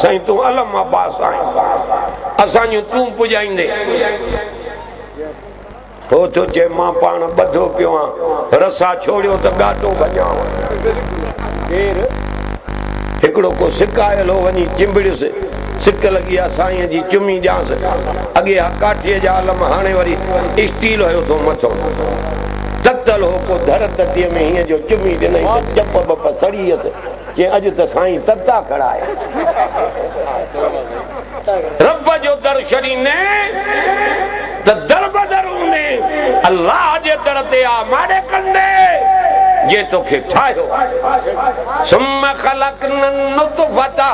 साईं तू अलम अब्बास आहीं असांजूं तूं पुॼाईंदे हो तो चे मां पाण ॿधो पियो आहियां रसा छोड़ियो त ॻाॾो वञां हिकिड़ो को सिकायल हो वञी चिंबड़ियुसि सिक लॻी आहे साईं जी चुमी ॾियांसि अॻे काठीअ जा आलम हाणे वरी स्टील हुयो थो मथां ततल हो को धर तटीअ में हीअं जो चुमी ॾिनई त चप बप सड़ी वियसि चई अॼु त साईं तता खड़ा आहे रब जो दर छॾींदे त दर बदर हूंदे अल्लाह जे दर ते आ माड़े कंदे ये तोखे ठाहियो सुम्म ख़लक़नन नुतफ़ता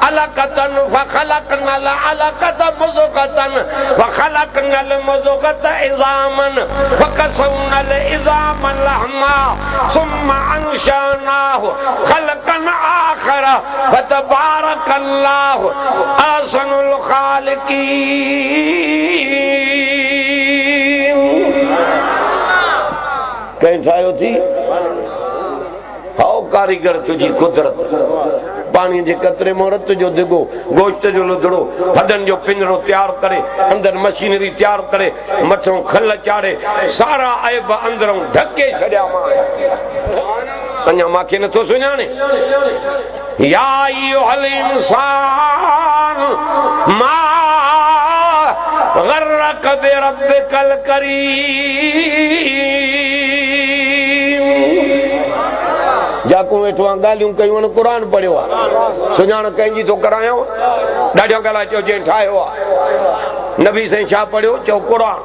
अलक़तन फ़ख़लक़नल अलक़त मुज़ग़तन फ़ख़लक़नल मुज़ग़त इज़ामन फ़कसौनल इज़ाम लहमा सुम्म अंशअनाहु ख़ल्क़न आख़र फ़तबारकल्लाहु अहसनुल ख़ालिक़ीन कहीं ठाहियो थी हाओ कारीगर तुझी कुदरत पानी जे कतरे मोरत जो दिगो गोश्त जो लुधड़ो हडन जो पिंजरो तैयार करे अंदर मशीनरी तैयार करे मथों खल चाड़े सारा ऐब अंदरों ढके छड़िया मां अञा मांखे नथो सुञाणे या अय्युहल इंसान मा गर्रक बिरब्बिकल करीम जाकू वेठो आहे ॻाल्हियूं कयूं क़ुरान पढ़ियो आहे सुञाण कंहिंजी थो करायो ॾाढियां ॻाल्हि चयो जंहिं ठाहियो आहे नबी साईं छा पढ़ियो चओ क़ुरान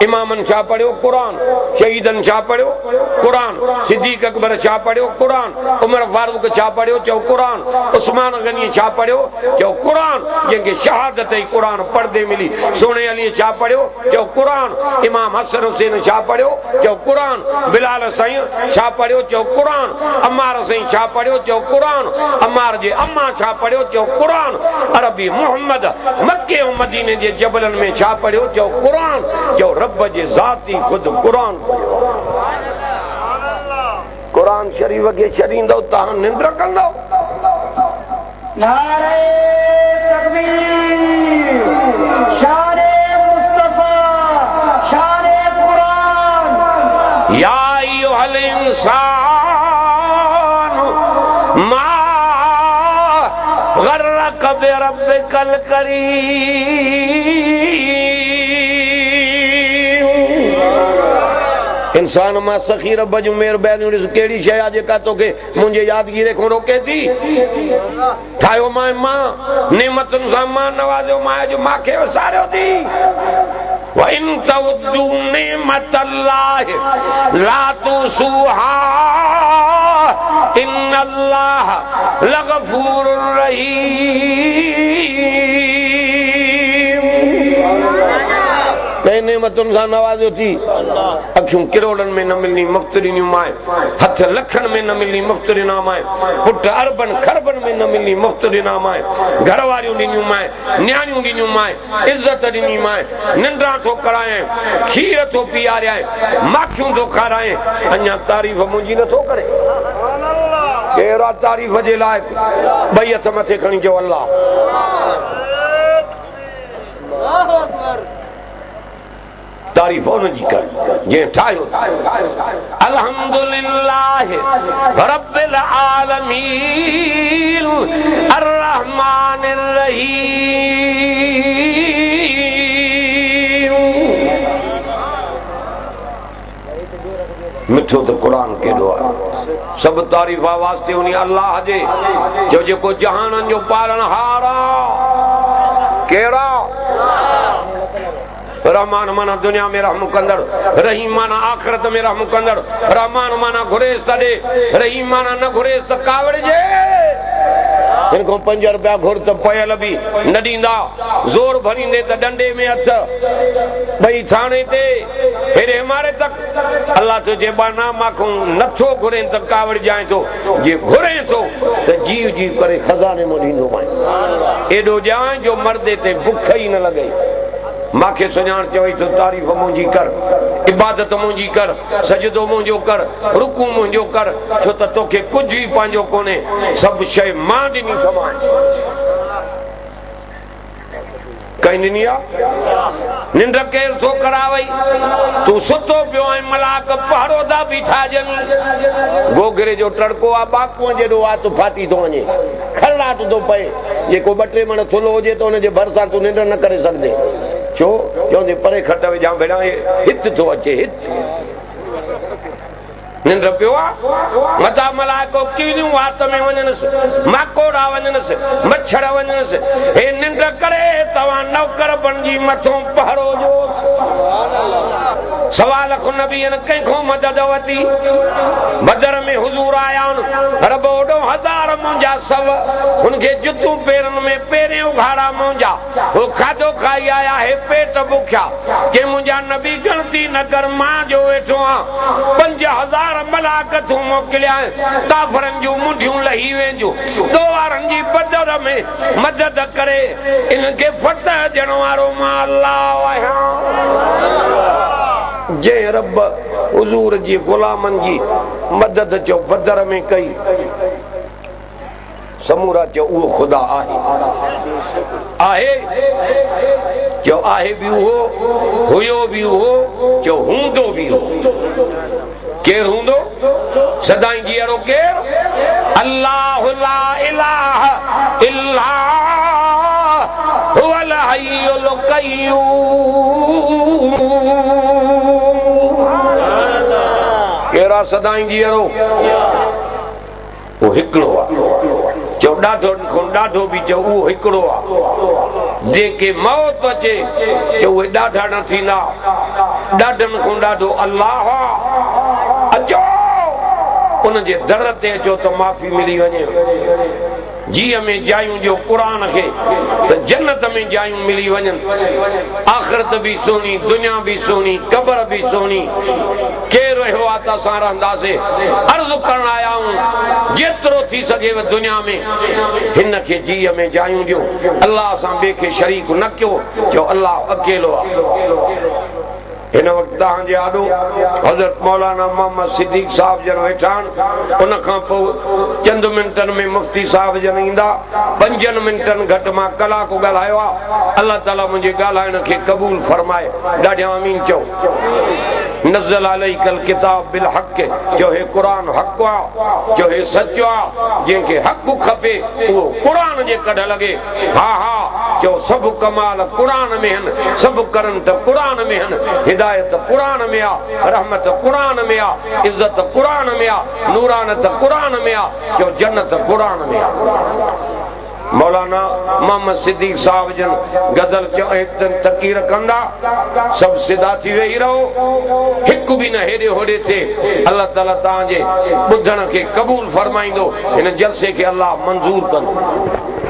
इमामनि छा पढ़ियो क़ुरान शहीदनि छा पढ़ियो क़ुरान सिद्दीक़ अकबर छा पढ़ियो क़ुरान उमर फारूक छा पढ़ियो चओ क़ुरान उस्मान गनी छा पढ़ियो चओ क़ुरान जंहिंखे शहादत ई क़ुरान पढ़दे मिली सोने अली छा पढ़ियो चओ क़ुरान इमाम हसन हुसैन छा पढ़ियो चओ क़ुरान बिलाल साईं छा पढ़ियो चओ क़ुरान अम्मार साईं छा पढ़ियो चओ क़ुरान अम्मार जे अम्मा छा पढ़ियो चओ क़ुरान अरबी मोहम्मद मक्के ऐं मदीने जे जबलनि में छा पढ़ियो चओ क़ुरान चओ रब जे ज़ाती ख़ुदि क़ुरान क़ुरान शरीफ़ खे छॾींदव तव्हां निंड कंदव नारे तकबीर शाने मुस्तफा शाने क़ुरान या अय्युहल इंसान मा गर्रक बिरब्बिकल करीम इंसान मां सखी रब जूं महिरबानियूं ॾिस कहिड़ी शइ आहे जेका तोखे मुंहिंजे यादगीरे खां रोके थी ठाहियो मां नेमतुनि सां मां नवाज़ियो मां अॼु मांखे विसारियो थी वइन तउद्दू नेमतल्लाहि ला तुसूहा इन्नल्लाह लग़फूरुर रहीम कई नेमतुनि सां नवाज़ियो थी अखियूं किरोड़नि में न मिलनी मुफ़्त ॾिनियूं माए हथ लखनि में न मिलनी मुफ़्त ॾिना माए पुट अरबनि खरबनि में न मिलनी मुफ़्त ॾिना माए घर वारियूं ॾिनियूं माए न्याणियूं ॾिनियूं माए इज़त ॾिनी माए निंड्रा थो कराए खीर थो पीआरियाए माखियूं थो खाराए अञा तारीफ़ मुंहिंजी नथो करे कहिड़ा तारीफ़ जे लाइक़ ॿई हथ मथे खणी चओ अल्लाह तारीफ़ उनजी कर जंहिं ठाहियो अल्हम्दुलिल्लाह रब्बिल आलमीन अर्रहमानिर रहीम मिठो तो कुरान केॾो आहे सब तारीफ़ वास्ते उन अल्लाह जे जो जेको जहाननि जो पालनहार आहे कहिड़ा रहमान माना दुनिया में रहम कंदड़ रहीम माना आखिरत में रहम कंदड़ रहमान माना घुरेस त ॾे रहीम माना न घुरेस त कावड़जे हिन खां 5 रुपया घुर त पयल बि न ॾींदा ज़ोर भरींदे त डंडे में हथ भई थाणे ते हेॾे मारे तक अल्लाह तुंहिंजे बाना माखूं नथो घुरे त कावड़ जाए थो जे घुरे थो त जीव जीव करे खज़ाने मां ॾींदो मां एॾो ॼाण जो मर्दे ते बुख ई न लॻई मांखे सुञाण चवई तो तारीफ़ मुंहिंजी कर इबादत मुंहिंजी कर सजदो मुंहिंजो कर रुकू मुंहिंजो कर छो त तोखे कुझु ई पंहिंजो कोन्हे सभु शइ मां ॾिनी थमाए कहीं ॾिनी आहे निंड केर थो करावई तूं सुतो पियो ऐं मलाक पहरो था बीठा ॼनि गोगरे जो टड़को आहे बाकूअ जेॾो आहे तूं फाटी थो वञे खरलाट थो पए जेको 2-3 मण थुलो हुजे त हुनजे भरिसां तूं निंड न करे सघंदे छो चवंदे परे खट विझां भेणा हित थो अचे हित निंड पियो आहे मथा मलाइको कीड़ियूं वात में वञनसि माकोड़ा वञनसि मच्छर वञनसि हे निंड करे तव्हां नौकर बणिजी मथो पहरो जो सवा लख नबीअनि कंहिंखों मदद वरिती बदर में हुज़ूर आया रब ओॾो 1000 मुंहिंजा सव हुनखे जुतूं पेरनि में पहिरें उघाड़ा मुंहिंजा हू खाधो खाई आया हे पेट बुखिया के मुंहिंजा नबी गणती न कर मां जो वेठो आहियां 5000 मलाक तूं मोकिलिया काफ़रनि जूं मुंडियूं लही वेंदियूं दो वारनि जी बदर में मदद करे इनखे फतह ॾियण वारो मां अल्लाह आहियां जंहिं रब हुज़ूर जी ग़ुलामनि जी मदद चो बदर में कई समूरा चो उहो ख़ुदा आहे चो आहे बि उहो हुयो बि उहो चो हूंदो बि हो केर हूंदो सदाई जीअरो केर अल्लाह ला इलाहा इल्ला हुवल हय्युल क़य्यूम केरा सदाई जीअरो वो हिकिड़ो आहे चो ॾाढो बि चो उहो हिकिड़ो आहे जेके मौत अचे चो उहे ॾाढा न थींदा ॾाढनि खां ॾाढो अल्लाह अचो उनजे दर ते अचो त माफ़ी मिली वञे जीअ में जायूं जो क़ुरान खे त जन्नत में जायूं मिली वञनि आख़िरत बि सुहिणी दुनिया बि सुहिणी क़बर बि सुहिणी केरु रहियो आहे त असां रहंदासीं अर्ज़ु करण आया आहियूं जेतिरो थी सघेव दुनिया में हिन खे जीअ में जायूं ॾियो अल्लाह सां ॿिए खे शरीक न कयो जो अल्लाह अकेलो आहे हिन वक़्तु तव्हांजे आॾो हज़रत मौलाना मोहम्मद सिद्दीक़ साहब जन वेठा आहिनि उन खां पोइ चंद मिंटनि में मुफ़्ती साहब जन ईंदा 5 मिंटनि घटि मां कलाकु ॻाल्हायो आहे अल्लाह ताला मुंहिंजे ॻाल्हाइण खे क़बूल फरमाए ॾाढा आमीन चओ नज़ल अलैकल किताब बिल हक़ जो हे क़ुरान हक़ आहे जो हे सचो आहे जंहिंखे हक़ खपे उहो क़ुरान जे कढ लॻे हा जो सभु कमाल क़ुरान में आहिनि सभु करनि त क़ुरान में आहिनि हिदायत क़ुरान में आहे रहमत क़ुरान में आहे इज़त क़ुरान में आहे नूरानत क़ुरान में आहे जो जन्नत क़ुरान में आहे मौलाना मोहम्मद सिद्दीक़ साहब जन गज़ल तकीर कंदा सब सिधा थी वेही रहो हिक भी न हेॾे होॾे थिए अल्लाह ताला तव्हांजे ॿुधण खे क़बूल फरमाईंदो हिन जलसे खे अल्लाह मंज़ूर कंदो